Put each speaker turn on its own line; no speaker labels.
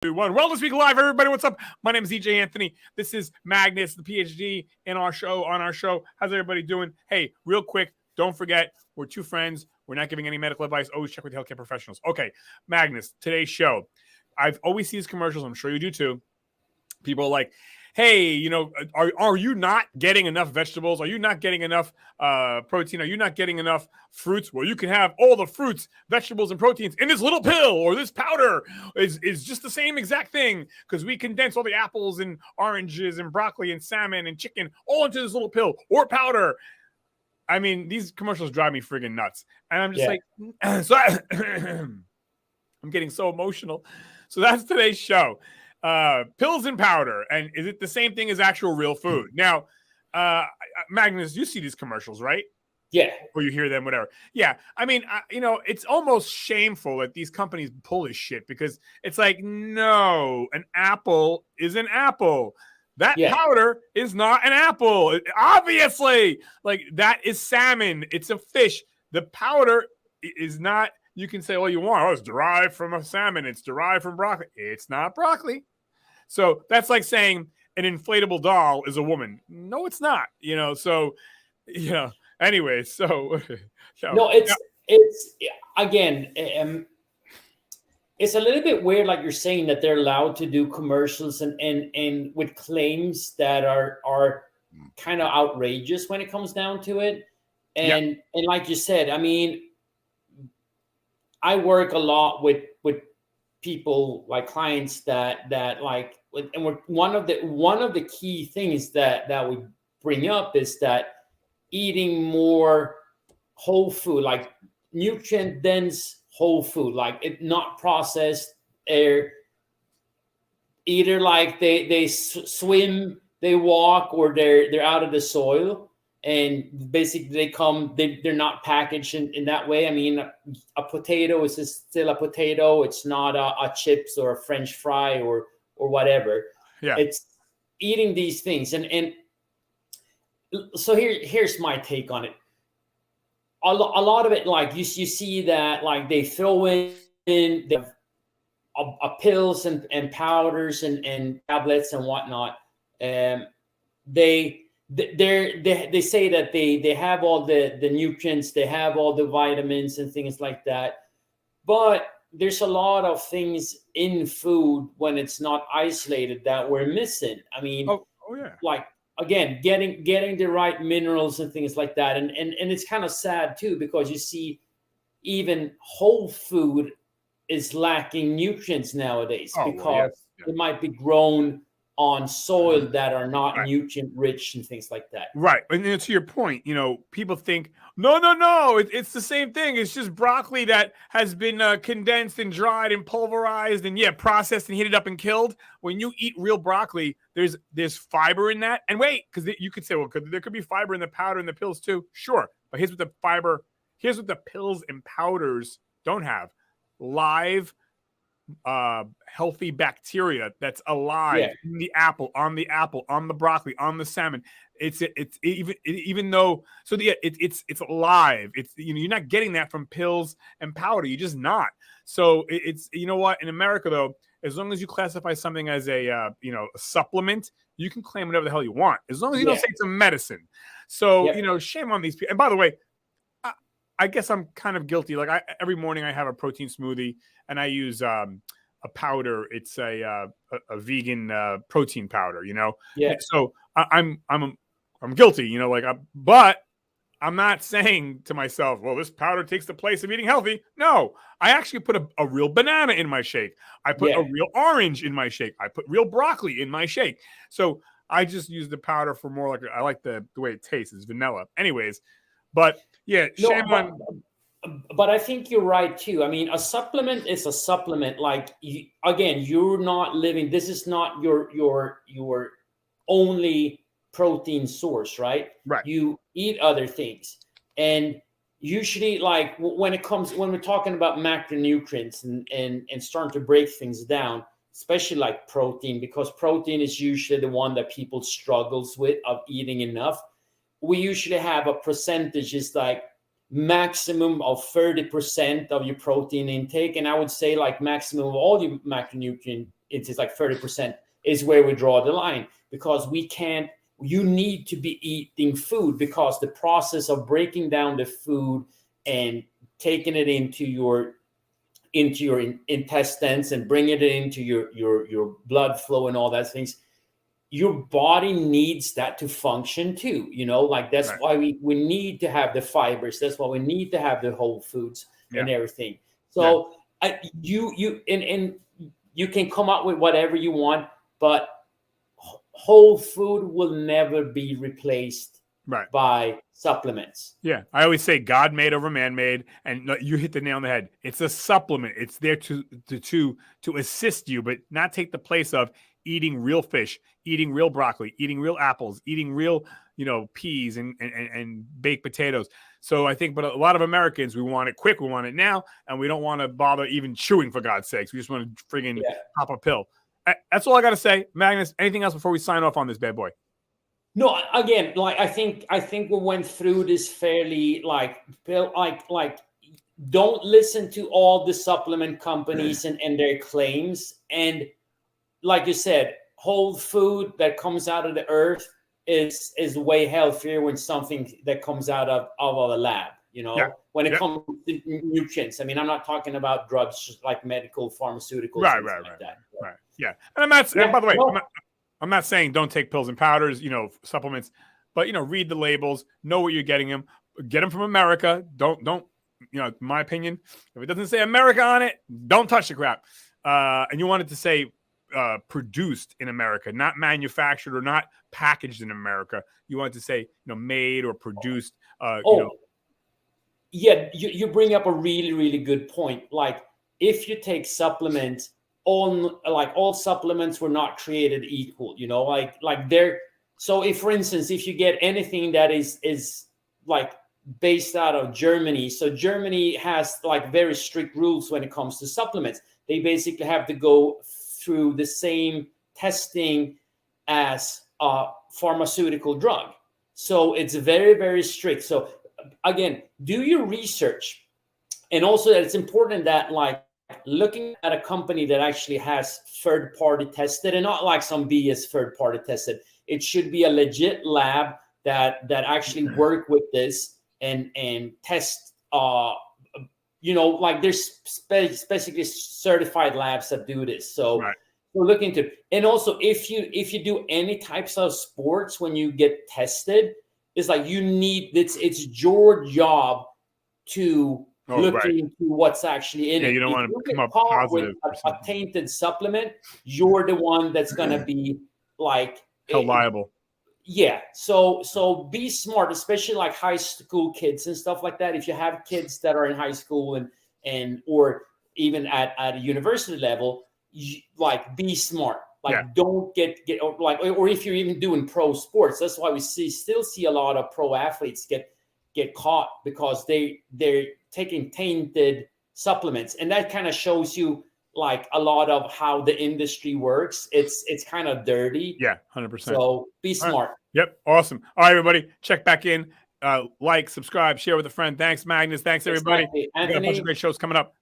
One Wellness Week Live, everybody. What's up? My name is EJ Anthony. This is Magnus, the PhD, in our show. On our show, how's everybody doing? Hey, real quick, don't forget we're two friends. We're not giving any medical advice. Always check with healthcare professionals. Okay, Magnus, today's show. I've always seen these commercials. I'm sure you do too. People are like, hey, are you not getting enough vegetables? Are you not getting enough protein? Are you not getting enough fruits? Well, you can have all the fruits, vegetables, and proteins in this little pill, or this powder is just the same exact thing because we condense all the apples and oranges and broccoli and salmon and chicken all into this little pill or powder. I mean, these commercials drive me friggin' nuts. And I'm just I'm getting so emotional. So that's today's show. Pills and powder, and is it the same thing as actual real food? Now, Magnus, you see these commercials, right?
Yeah.
Or you hear them, whatever. Yeah. I mean, it's almost shameful that these companies pull this shit because it's like, no, an apple is an apple. That powder is not an apple. Obviously, like that is salmon. It's a fish. The powder is not. You can say all you want. Oh, it's derived from a salmon. It's derived from broccoli. It's not broccoli. So that's like saying an inflatable doll is a woman. No, it's not. Anyway, so
no, it's again, it's a little bit weird, like you're saying, that they're allowed to do commercials and with claims that are kind of outrageous when it comes down to it. And like you said, I mean, I work a lot with people, like clients that like, and one of the key things that we bring up is that eating more whole food, like nutrient dense whole food, like it not processed, either like they swim, they walk, or they're out of the soil. And basically they're not packaged in that way. I mean, a potato is still a potato. It's not a chips or a French fry or whatever.
Yeah.
It's eating these things. And so here's my take on it. A lot of it, like you see that like they throw in the pills and powders and tablets and whatnot. They say that they have all the nutrients, they have all the vitamins and things like that, but there's a lot of things in food when it's not isolated that we're missing. I mean, like again, getting the right minerals and things like that, and it's kind of sad too, because you see even whole food is lacking nutrients nowadays because it might be grown on soil that are not nutrient rich and things like that.
Right. And to your point, people think, no, it's the same thing. It's just broccoli that has been condensed and dried and pulverized and processed and heated up and killed. When you eat real broccoli, there's fiber in that. And wait, because you could say, well, there could be fiber in the powder and the pills too. Sure. But here's what the pills and powders don't have. Live healthy bacteria that's alive in the apple, on the broccoli, on the salmon. It's alive. It's you're not getting that from pills and powder. You're just not. So it's what, in America though, as long as you classify something as a supplement, you can claim whatever the hell you want, as long as you don't say it's a medicine. So shame on these people. And by the way, I guess I'm kind of guilty. Like every morning I have a protein smoothie and I use a powder. It's a vegan protein powder,
Yeah.
So I'm guilty, but I'm not saying to myself, well, this powder takes the place of eating healthy. No, I actually put a real banana in my shake. I put a real orange in my shake. I put real broccoli in my shake. So I just use the powder for more like, I like the way it tastes. It's vanilla. Anyways, but shame on.
But I think you're right too. I mean, a supplement is a supplement. Like you're not living. This is not your only protein source, right?
Right.
You eat other things, and usually, like when we're talking about macronutrients and starting to break things down, especially like protein, because protein is usually the one that people struggles with of eating enough. We usually have a percentage is like maximum of 30% of your protein intake. And I would say like maximum of all your macronutrient it's like 30% is where we draw the line, because you need to be eating food, because the process of breaking down the food and taking it into your intestines and bringing it into your blood flow and all that things, your body needs that to function too. Like that's
Right.
why we need to have the fibers. That's why we need to have the whole foods and everything. So you can come up with whatever you want, but whole food will never be replaced by supplements.
Yeah. I always say God made over man made, and you hit the nail on the head. It's a supplement. It's there to assist you, but not take the place of eating real fish, eating real broccoli, eating real apples, eating real, peas and baked potatoes. So I think, but a lot of Americans, we want it quick, we want it now, and we don't want to bother even chewing, for God's sakes. We just want to friggin' pop a pill. That's all I got to say. Magnus, anything else before we sign off on this bad boy?
No, again, like I think we went through this fairly like don't listen to all the supplement companies and their claims. And like you said, whole food that comes out of the earth is way healthier than something that comes out of a lab. When it comes to nutrients. I mean, I'm not talking about drugs like medical, pharmaceuticals,
right.
that.
Right. Yeah. And I'm not, by the way, I'm not saying don't take pills and powders, supplements, but, read the labels, know what you're getting them, get them from America. Don't, in my opinion, if it doesn't say America on it, don't touch the crap. And you want it to say produced in America, not manufactured or not packaged in America. You want it to say, made or produced,
Yeah, you bring up a really, really good point. Like if you take supplements, all supplements were not created equal, like they're, so if, for instance, if you get anything that is like based out of Germany, so Germany has like very strict rules when it comes to supplements. They basically have to go through the same testing as a pharmaceutical drug. So it's very, very strict. So again, do your research. And also that it's important that like looking at a company that actually has third party tested, and not like some BS third party tested. It should be a legit lab that actually work with this and test, like there's basically certified labs that do this. So we'll look into it. And also if you do any types of sports, when you get tested, it's like it's your job to look into what's actually in it.
You don't want to come up
positive with a tainted supplement. You're the one that's going to be like
held liable.
Yeah. So be smart, especially like high school kids and stuff like that. If you have kids that are in high school and or even at a university level, like be smart. Like don't get or if you're even doing pro sports, that's why we still see a lot of pro athletes get caught, because they're taking tainted supplements. And that kind of shows you like a lot of how the industry works. It's kind of dirty.
Yeah, 100%.
So be smart.
Yep. Awesome. All right, everybody, check back in. Like, subscribe, share with a friend. Thanks, Magnus. Thanks, everybody.
Exactly.
We got a bunch of great shows coming up.